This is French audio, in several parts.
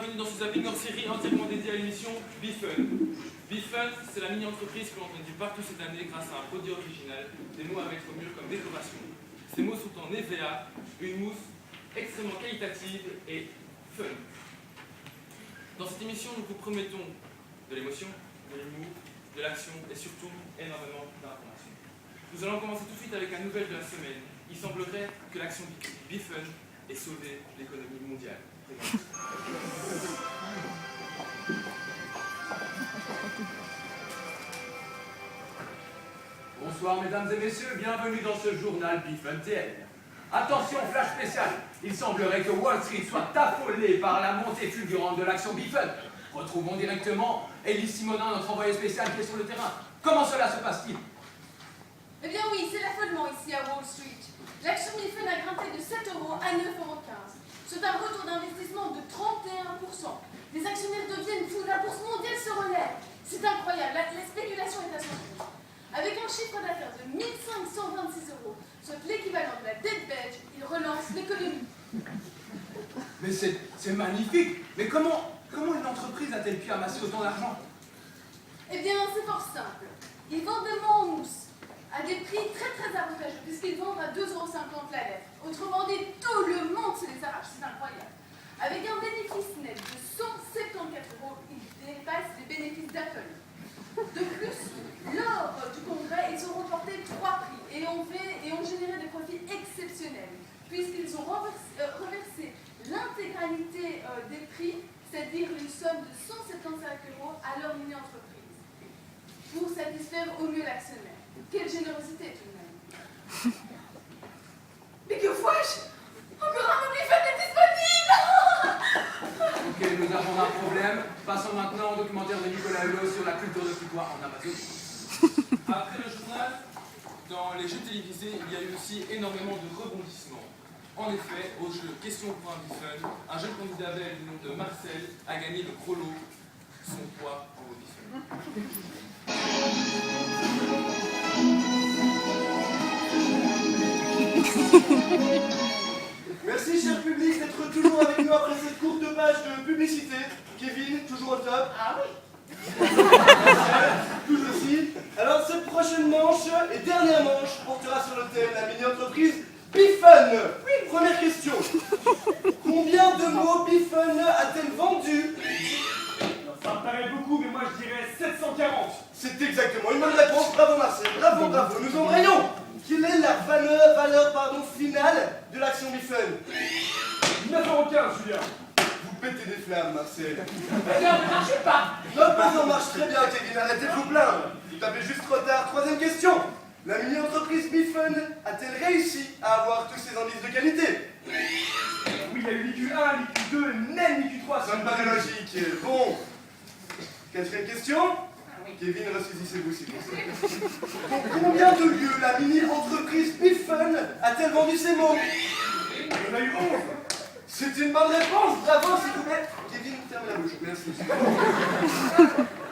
bienvenue dans ce zapping hors série entièrement dédié à l'émission BeFun. BeFun, c'est la mini-entreprise que l'on a entendue partout cette année grâce à un produit original, des mots à mettre au mur comme décoration. Ces mots sont en EVA, une mousse extrêmement qualitative et fun. Dans cette émission, nous vous promettons de l'émotion, de l'humour, de l'action et surtout énormément d'informations. Nous allons commencer tout de suite avec la nouvelle de la semaine. Il semblerait que l'action BeFun ait sauvé l'économie mondiale. Bonsoir mesdames et messieurs, bienvenue dans ce journal BeFun TL. Attention, flash spécial, il semblerait que Wall Street soit affolé par la montée fulgurante de l'action BeFun. Retrouvons directement Elie Simonin, notre envoyé spécial qui est sur le terrain. Comment cela se passe-t-il? Eh bien oui, c'est l'affolement ici à Wall Street. L'action BeFun a grimpé de 7 € à 9,15 €. C'est un retour d'investissement de 31%. Les actionnaires deviennent fous, la bourse mondiale se relève. C'est incroyable, la spéculation est à son tour. Avec un chiffre d'affaires de 1 526 €, soit l'équivalent de la dette belge, il relance l'économie. Mais c'est magnifique. Mais comment une entreprise a-t-elle pu amasser autant d'argent? Eh bien, c'est fort simple. Ils vendent des mots en mousse à des prix très très avantageux, puisqu'ils vendent à 2,50 € la lettre. Autrement dit, tout le monde se les arrache, c'est incroyable. Avec un bénéfice net de 174 €, ils dépassent les bénéfices d'Apple. De plus, lors du congrès, ils ont remporté 3 prix et ont généré des profits exceptionnels, puisqu'ils ont reversé l'intégralité des prix, c'est-à-dire une somme de 175 € à leur mini-entreprise, pour satisfaire au mieux l'actionnaire. Quelle générosité tout de même. Mais que vois-je? Encore un BeFun est disponible. Ok, nous avons un problème. Passons maintenant au documentaire de Nicolas Hulot sur la culture de Futoir en Amazonie. Après le journal, dans les jeux télévisés, il y a eu aussi énormément de rebondissements. En effet, au jeu Question pour un BeFun, un jeune candidat belge du nom de Marcel a gagné le gros lot, son poids en haut BeFun. Merci cher public d'être toujours avec nous après cette courte page de publicité. Kevin, toujours au top. Ah oui. Tous aussi. Alors cette prochaine manche et dernière manche portera sur le thème la mini-entreprise BeFun. Première question. Combien de mots BeFun a-t-elle vendu? Ça me paraît beaucoup, mais moi je dirais 740. C'est exactement une bonne réponse. Bravo Marcel, bravo, bravo. Nous embrayons. Quelle est la valeur finale de l'action BeFun? 9,15 €, Julien. Vous pétez des flammes, Marcel. Mais ne marchez pas. Notre maison marche très bien, Kevin, arrêtez de vous plaindre. Vous tapez juste trop tard. Troisième question. La mini-entreprise BeFun a-t-elle réussi à avoir tous ses indices de qualité? Oui, il y a eu l'IQ1, l'IQ2, même l'IQ3. Ça me paraît logique. Bon. Quatrième question. Kevin, ressaisissez-vous s'il vous plaît. Pour combien de lieux la mini-entreprise BeFun a-t-elle vendu ses mots? Il y en a eu 11. C'est une bonne réponse. Bravo, s'il vous plaît. Kevin, ferme la bouche. Merci.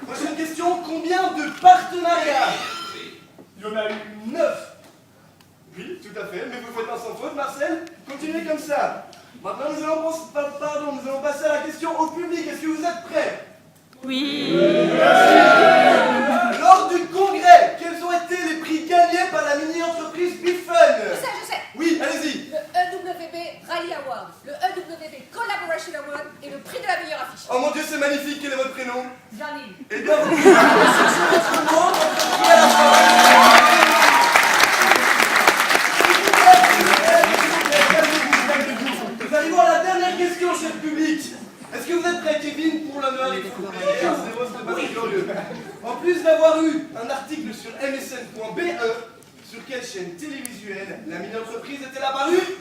Prochaine question. Combien de partenariats? Il y en a eu 9. Oui, tout à fait, mais vous faites pas sans faute, Marcel. Continuez comme ça. Maintenant, nous allons passer à la question au public. Est-ce que vous êtes prêts? Oui. Lors du congrès, quels ont été les prix gagnés par la mini-entreprise BeFun? Je sais. Oui, allez-y. Le EWB Rally Award, le EWB Collaboration Award et le prix de la meilleure affiche. Oh mon Dieu, c'est magnifique. Quel est votre prénom? Janine. Eh bien, vous pouvez chercher votre nom et à la fin. Nous arrivons à la dernière question, cher public. Est-ce que vous êtes prêts, Kevin, pour l'honneur et pour glorieux. En plus d'avoir eu un article sur msn.be, sur quelle chaîne télévisuelle la mini-entreprise est-elle apparue?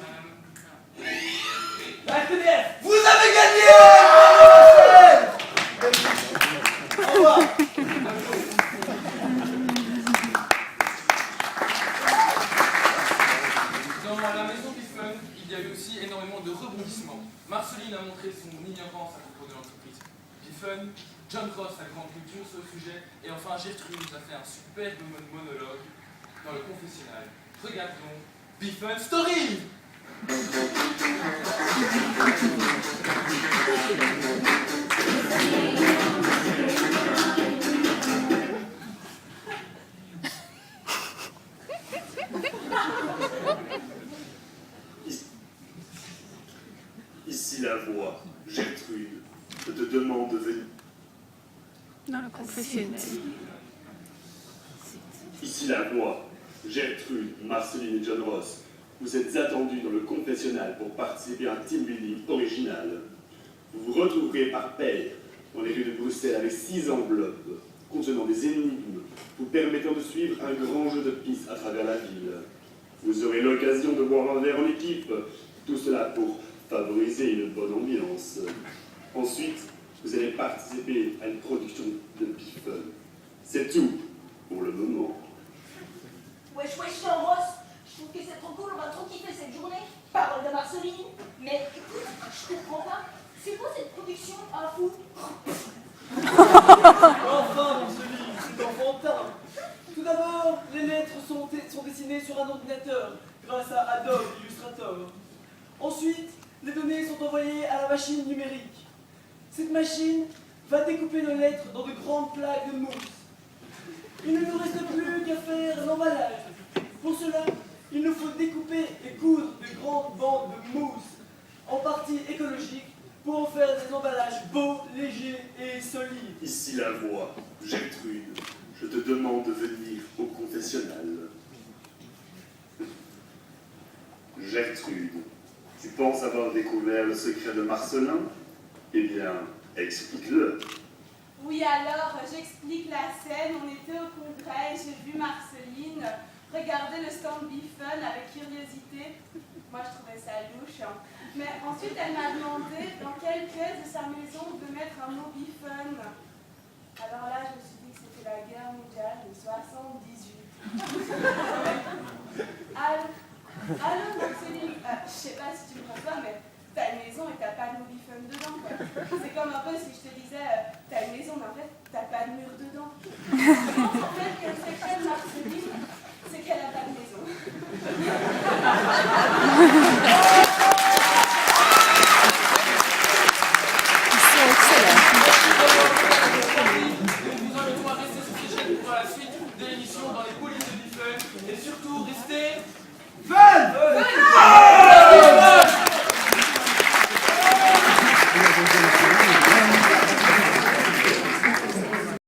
La RTBF. Vous avez gagné! Bravo, Marcel! Au revoir. Dans la maison BeFun, il y a eu aussi énormément de rebondissements. Marceline a montré son ignorance à propos de l'entreprise BeFun, John Cross a grande culture sur le sujet, et enfin Gertrude nous a fait un superbe monologue dans le confessionnal. Regardons BeFun Story. Ici la voix, Gertrude, je te demande de venir. Dans le confessionnel. Ici la voix, Gertrude, Marceline et John Ross. Vous êtes attendus dans le confessionnal pour participer à un team building original. Vous vous retrouverez par paire dans les rues de Bruxelles avec 6 enveloppes contenant des énigmes vous permettant de suivre un grand jeu de piste à travers la ville. Vous aurez l'occasion de boire un verre en équipe, tout cela pour favoriser une bonne ambiance. Ensuite, vous allez participer à une production de Biffon. C'est tout pour le moment. Wesh, John Ross, je trouve que c'est trop cool, on va trop kiffer cette journée. Parole de Marceline. Mais écoute, je comprends pas. C'est quoi cette production à fou? Enfin, Marceline, c'est enfantin. Tout d'abord, les lettres sont dessinées sur un ordinateur grâce à Adobe Illustrator. Ensuite, les données sont envoyées à la machine numérique. Cette machine va découper nos lettres dans de grandes plaques de mousse. Il ne nous reste plus qu'à faire l'emballage. Pour cela, il nous faut découper et coudre de grandes bandes de mousse, en partie écologiques, pour en faire des emballages beaux, légers et solides. Ici la voix, Gertrude, je te demande de venir au confessionnal. Gertrude, tu penses avoir découvert le secret de Marcelin? Eh bien, explique-le. Oui, alors, j'explique la scène. On était au congrès et j'ai vu Marceline regarder le stand Biffon avec curiosité. Moi, je trouvais ça louche. Hein. Mais ensuite, elle m'a demandé dans quelle pièce de sa maison de mettre un mot Biffon. Alors là, je me suis dit que c'était la guerre mondiale de 78. Allô, Marceline, je sais pas si tu me reçois, mais t'as une maison et t'as pas de mot Biffon dedans, quoi. C'est comme un peu si je te disais, t'as une maison, mais en fait, t'as pas de mur dedans. Je pense en fait que le secret de Marceline, c'est qu'elle a pas de maison.